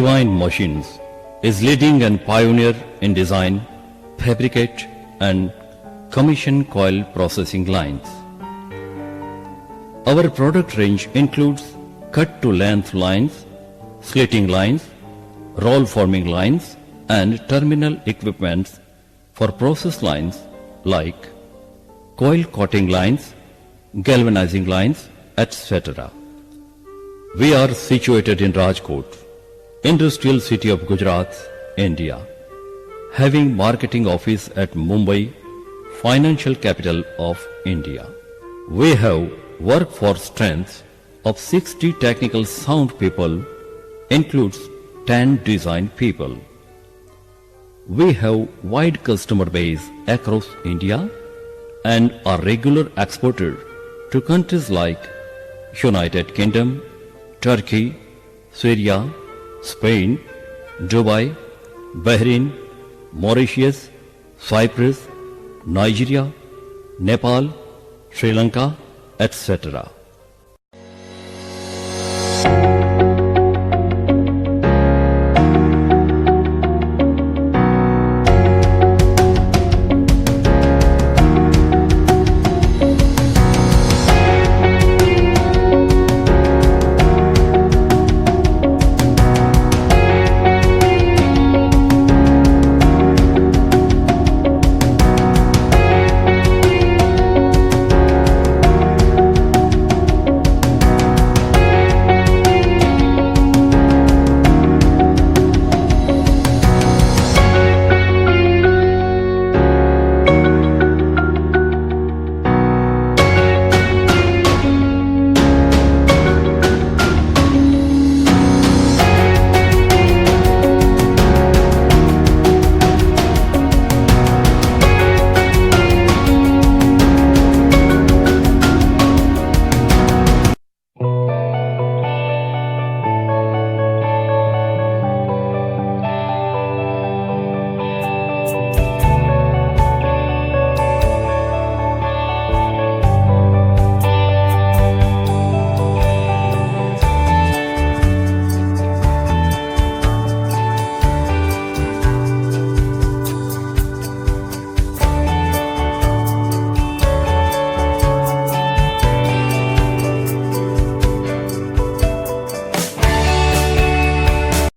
Divine Machines is leading and pioneer in design, fabricate and commission coil processing lines. Our product range includes cut-to-length lines, slitting lines, roll forming lines and terminal equipments for process lines like coil coating lines, galvanizing lines, etc. We are situated in Rajkot, industrial city of Gujarat, India, having marketing office at Mumbai, financial capital of India. We have workforce strength of 60 technical sound people, includes 10 design people. We have wide customer base across India and are regular exporter to countries like United Kingdom, Turkey, Syria, Spain, Dubai, Bahrain, Mauritius, Cyprus, Nigeria, Nepal, Sri Lanka, etc.